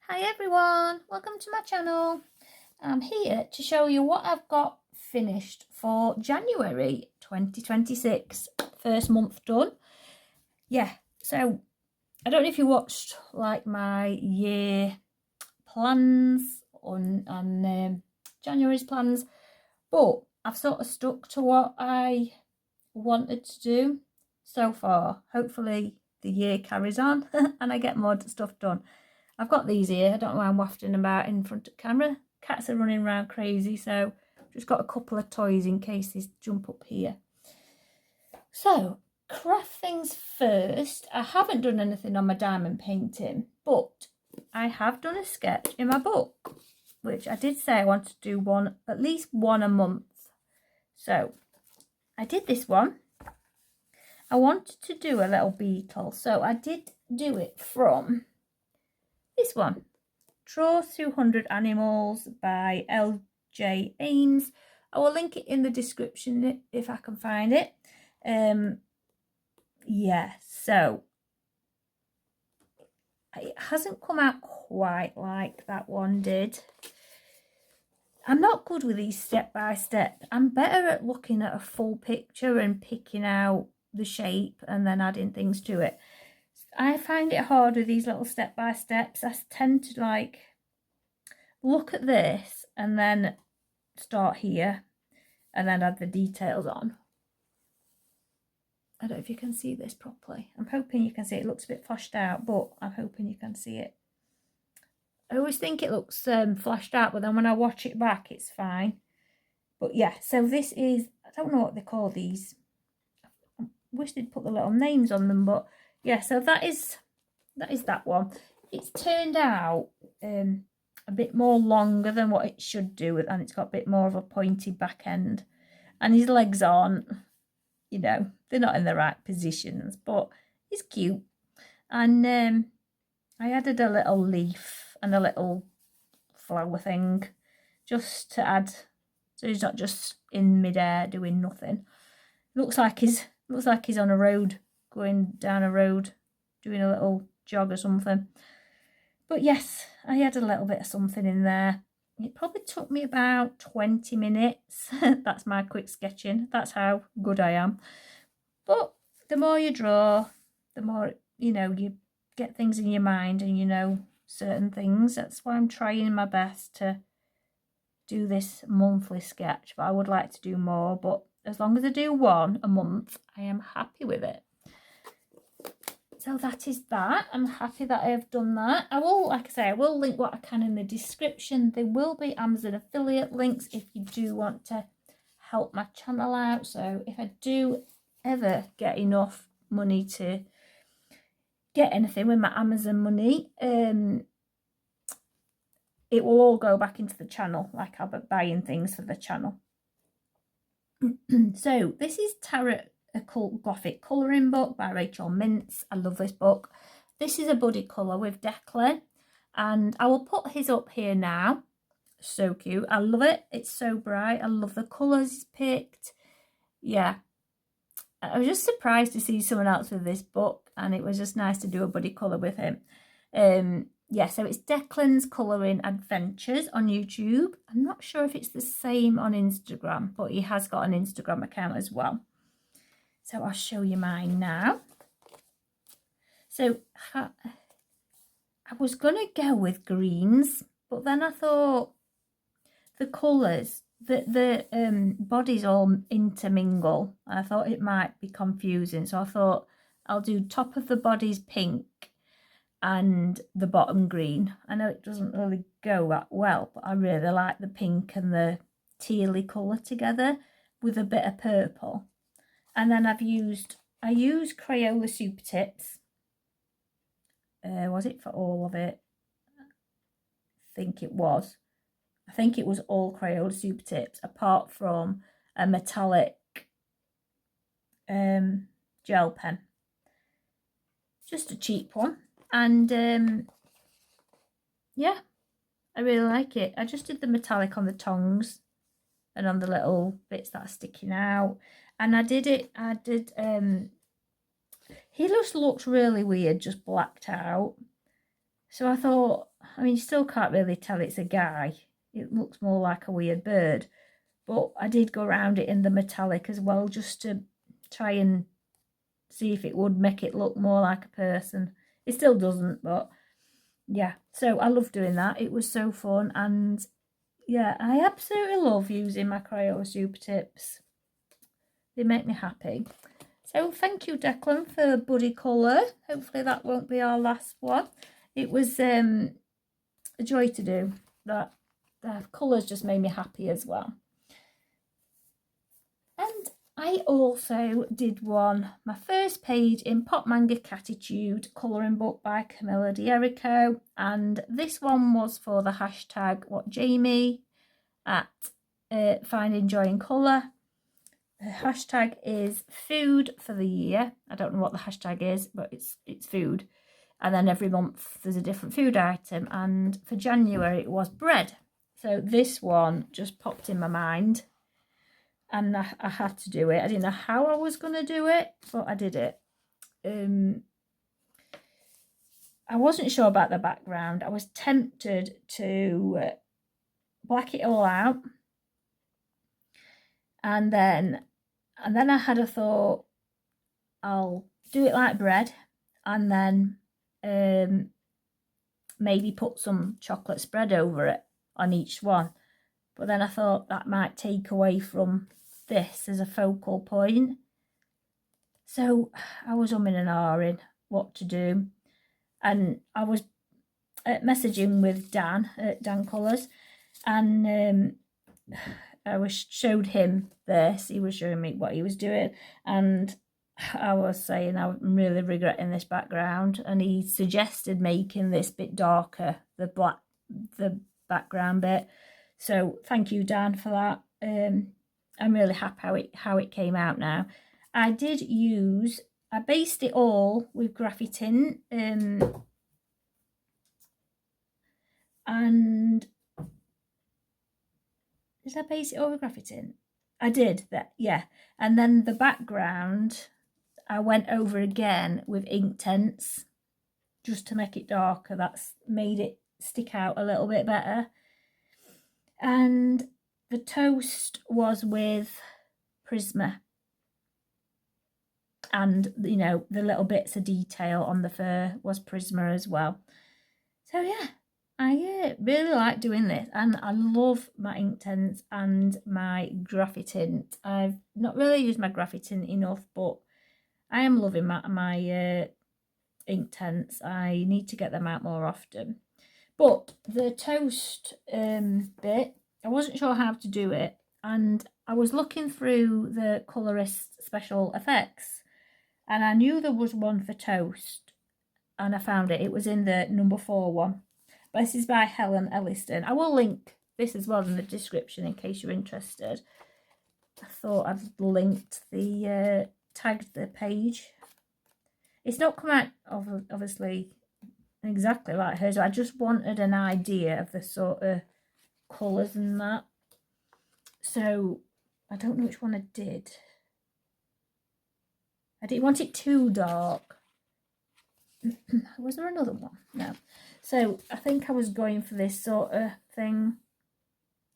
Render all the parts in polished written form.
Hi everyone, welcome to my channel. I'm here to show you what I've got finished for January 2026, first month done. Yeah, so I don't know if you watched like my year plans on January's plans, but I've sort of stuck to what I wanted to do so far. Hopefully the year carries on and I get more stuff done. I've got these here. I don't know why I'm wafting about in front of camera. Cats are running around crazy, so just got a couple of toys in case they jump up here. So, craft things first. I haven't done anything on my diamond painting, but I have done a sketch in my book, which I did say I wanted to do one, at least one a month. So, I did this one. I wanted to do a little beetle, so I did do it from this one, Draw 200 Animals by L.J. Ames. I will link it in the description if I can find it. Yeah, so it hasn't come out quite like that one did. I'm not good with these step by step. I'm better at looking at a full picture and picking out the shape and then adding things to it. I find it hard with these little step by steps. I tend to like look at this and then start here and then add the details on. I don't know if you can see this properly. I'm hoping you can see it. It looks a bit flashed out, but I'm hoping you can see it. I always think it looks flashed out, but then when I watch it back, it's fine. But yeah, so this is, I don't know what they call these. I wish they'd put the little names on them, but yeah, so that is that one. It's turned out a bit more longer than what it should do, and it's got a bit more of a pointy back end. And his legs aren't, you know, they're not in the right positions, but he's cute. And I added a little leaf and a little flower thing just to add, so he's not just in midair doing nothing. Looks like he's on a road, going down a road, doing a little jog or something. But yes, I had a little bit of something in there. It probably took me about 20 minutes. That's my quick sketching. That's how good I am. But the more you draw, the more, you know, you get things in your mind and you know certain things. That's why I'm trying my best to do this monthly sketch. But I would like to do more. But as long as I do one a month, I am happy with it. So that is that. I'm happy that I have done that. I will, like I say, I will link what I can in the description. There will be Amazon affiliate links if you do want to help my channel out. So if I do ever get enough money to get anything with my Amazon money, it will all go back into the channel. Like I'll be buying things for the channel. So this is Tarot, a Gothic colouring book by Rachel Mintz. I love this book. This is a buddy colour with Declan, and I will put his up here now. So cute. I love it. It's so bright. I love the colours he's picked. Yeah. I was just surprised to see someone else with this book, and it was just nice to do a buddy colour with him. Yeah, so it's Declan's Colouring Adventures on YouTube. I'm not sure if it's the same on Instagram, but he has got an Instagram account as well. So I'll show you mine now. So I was going to go with greens, but then I thought the colours, the bodies all intermingle. I thought it might be confusing. So I thought I'll do top of the bodies pink and the bottom green. I know it doesn't really go that well, but I really like the pink and the tealy colour together with a bit of purple. And then I used Crayola Super Tips. Was it for all of it? I think it was. I think it was all Crayola Super Tips, apart from a metallic gel pen. Just a cheap one. And yeah, I really like it. I just did the metallic on the tongues and on the little bits that are sticking out. And I did, he just looked really weird, just blacked out. So I thought, I mean, you still can't really tell it's a guy. It looks more like a weird bird. But I did go around it in the metallic as well, just to try and see if it would make it look more like a person. It still doesn't, but yeah. So I love doing that. It was so fun. And yeah, I absolutely love using my Crayola Super Tips. They make me happy. So thank you, Declan, for Buddy Colour. Hopefully that won't be our last one. It was a joy to do. That the colours just made me happy as well. And I also did my first page in Pop Manga Catitude colouring book by Camilla D'Erico, and this one was for the hashtag What Jamie at Find Enjoying Colour. The hashtag is food for the year. I don't know what the hashtag is, but it's food. And then every month there's a different food item, and for January it was bread. So this one just popped in my mind. And I had to do it. I didn't know how I was going to do it, but I did it. I wasn't sure about the background. I was tempted to black it all out. And then I had a thought, I'll do it like bread. And then maybe put some chocolate spread over it on each one. But then I thought that might take away from this as a focal point. So I was umming and ahhing what to do. And I was messaging with Dan at Dan Colours, and I showed him this. He was showing me what he was doing, and I was saying I'm really regretting this background, and he suggested making this bit darker, the background bit. So thank you, Dan, for that. I'm really happy how it came out now. I based it all with Graphitint, and did I base it all with Graphitint? I did that, yeah. And then the background I went over again with Inktense just to make it darker. That's made it stick out a little bit better. And the toast was with Prisma. And, you know, the little bits of detail on the fur was Prisma as well. So, yeah, I really like doing this. And I love my Inktense and my Graphitint. I've not really used my Graphitint enough, but I am loving my Inktense. I need to get them out more often. But the toast bit, I wasn't sure how to do it. And I was looking through the colorist special effects, and I knew there was one for toast, and I found it. It was in the number 4 one. But this is by Helen Elliston. I will link this as well in the description in case you're interested. I thought I've linked the tagged the page. It's not come out obviously exactly like hers. I just wanted an idea of the sort of colours and that. So I don't know which one I did. I didn't want it too dark. Was there another one? No. So I think I was going for this sort of thing.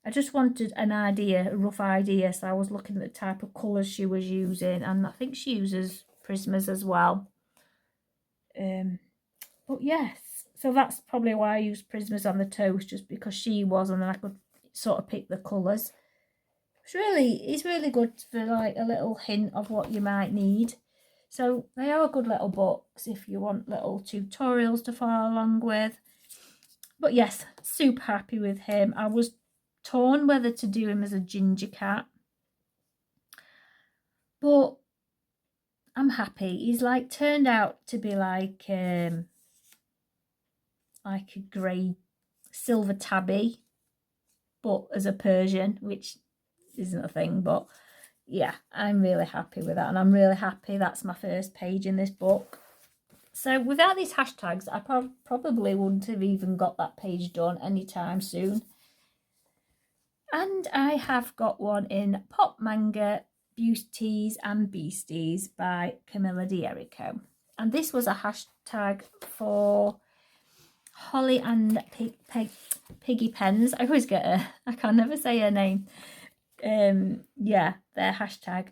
I just wanted an idea, a rough idea. So I was looking at the type of colours she was using, and I think she uses Prismas as well. But yes, so that's probably why I used Prismas on the toast, just because she was, and then I could sort of pick the colours. It's really good for like a little hint of what you might need. So they are good little books if you want little tutorials to follow along with. But yes, super happy with him. I was torn whether to do him as a ginger cat, but I'm happy. He's like turned out to be like a grey silver tabby, but as a Persian, which isn't a thing, but yeah, I'm really happy with that, and I'm really happy that's my first page in this book. So without these hashtags, I probably wouldn't have even got that page done anytime soon. And I have got one in Pop Manga Beauties and Beasties by Camilla D'Erico, and this was a hashtag for Holly and Piggy Pens. I always get her. I can never say her name. Yeah, their hashtag.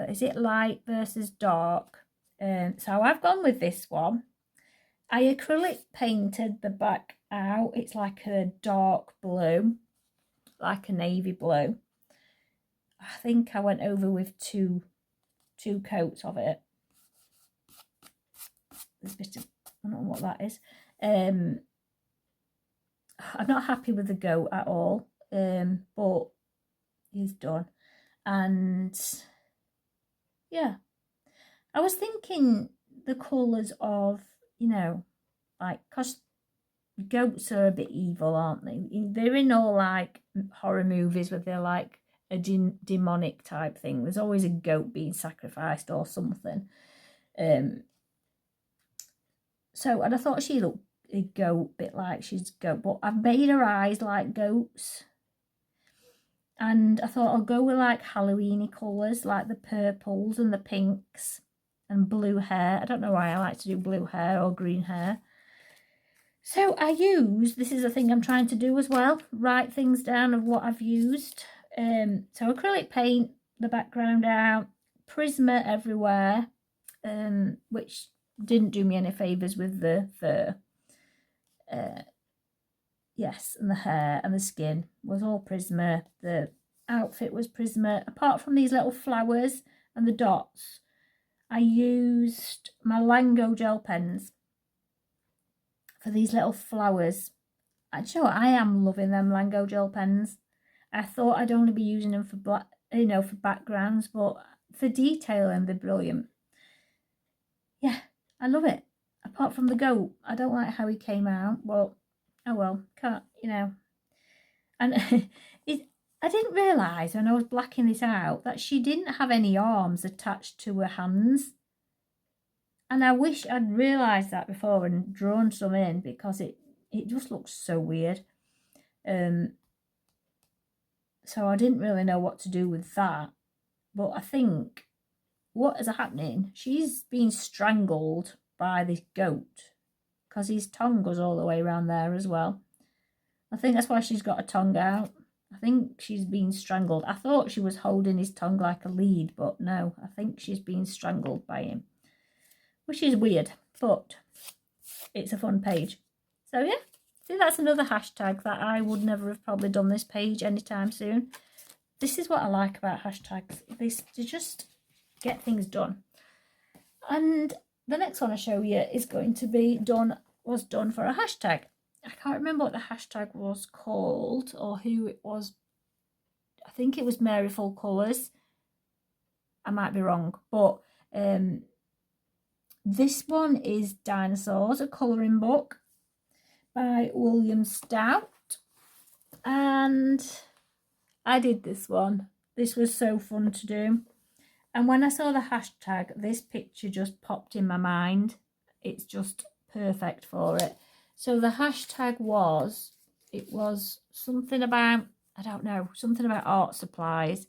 Is it light versus dark? So I've gone with this one. I acrylic painted the back out. It's like a dark blue, like a navy blue. I think I went over with two coats of it. There's a bit of, I don't know what that is. I'm not happy with the goat at all, but he's done. And yeah, I was thinking the colours of, you know, like, because goats are a bit evil, aren't they? They're in all like horror movies where they're like a demonic type thing. There's always a goat being sacrificed or something. So, and I thought she looked a goat, bit like she's a goat, but I've made her eyes like goats. And I thought I'll go with like Halloweeny colours, like the purples and the pinks and blue hair. I don't know why I like to do blue hair or green hair. So I use, this is a thing I'm trying to do as well, write things down of what I've used. So acrylic paint, the background out, Prisma everywhere, which didn't do me any favours with the fur. Yes, and the hair and the skin was all Prisma. The outfit was Prisma. Apart from these little flowers and the dots, I used my Lango gel pens for these little flowers. Actually, I am loving them Lango gel pens. I thought I'd only be using them for black, you know, for backgrounds, but for detailing, they're brilliant. Yeah, I love it. Apart from the goat, I don't like how he came out, but oh well, can't, you know. And I didn't realise when I was blacking this out that she didn't have any arms attached to her hands. And I wish I'd realised that before and drawn some in, because it just looks so weird. So I didn't really know what to do with that. But I think what is happening, she's being strangled by this goat, because his tongue goes all the way around there as well. I think that's why she's got her tongue out. I think she's being strangled. I thought she was holding his tongue like a lead, but no, I think she's being strangled by him, which is weird, but it's a fun page. So yeah, see, that's another hashtag that I would never have probably done this page anytime soon. This is what I like about hashtags. They just get things done. And the next one I show you is going to be was done for a hashtag. I can't remember what the hashtag was called or who it was. I think it was Mary Full Colours. I might be wrong, but this one is Dinosaurs, a colouring book by William Stout. And I did this one. This was so fun to do. And when I saw the hashtag, this picture just popped in my mind. It's just perfect for it. So the hashtag was something about, I don't know, something about art supplies.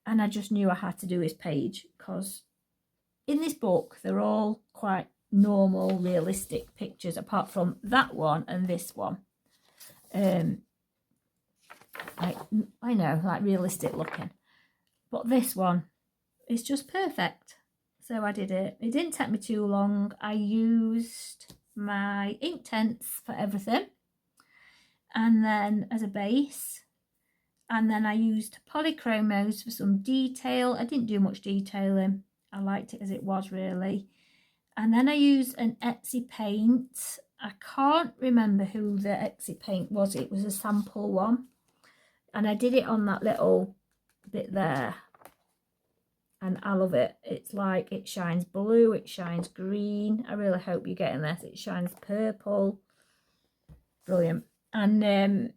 And I just knew I had to do this page, because in this book, they're all quite normal, realistic pictures, apart from that one and this one. I know, like realistic looking. But this one is just perfect. So I did it. It didn't take me too long. I used my Inktense for everything, and then as a base, and then I used polychromos for some detail. I didn't do much detailing. I liked it as it was, really. And then I used an Etsy paint. I can't remember who the Etsy paint was. It was a sample one, and I did it on that little bit there, and I love it. It's like, it shines blue, it shines green. I really hope you're getting this. It shines purple. Brilliant. And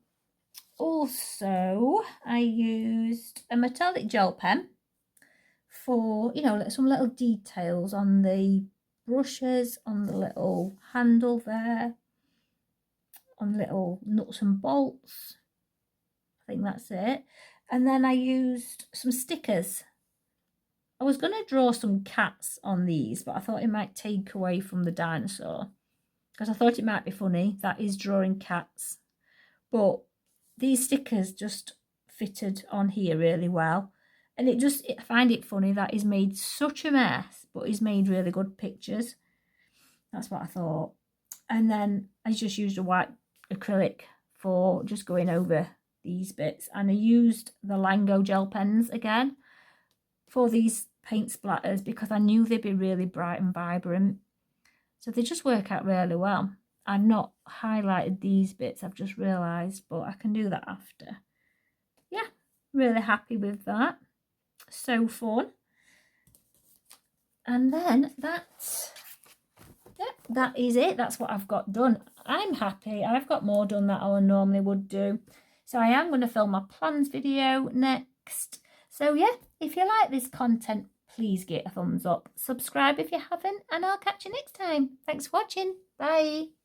also I used a metallic gel pen for, you know, some little details on the brushes, on the little handle there, on little nuts and bolts. I think that's it. And then I used some stickers. I was going to draw some cats on these, but I thought it might take away from the dinosaur. because I thought it might be funny. That is drawing cats. But these stickers just fitted on here really well. And I find it funny that he's made such a mess, but he's made really good pictures. That's what I thought. And then I just used a white acrylic for just going over these bits. And I used the Lango gel pens again for these paint splatters because I knew they'd be really bright and vibrant. So they just work out really well. I've not highlighted these bits, I've just realised, but I can do that after. Yeah, really happy with that. So fun. And then that is it. That's what I've got done. I'm happy. I've got more done than I normally would do. So I am going to film my plans video next. So yeah, if you like this content, please give it a thumbs up. Subscribe if you haven't, and I'll catch you next time. Thanks for watching. Bye.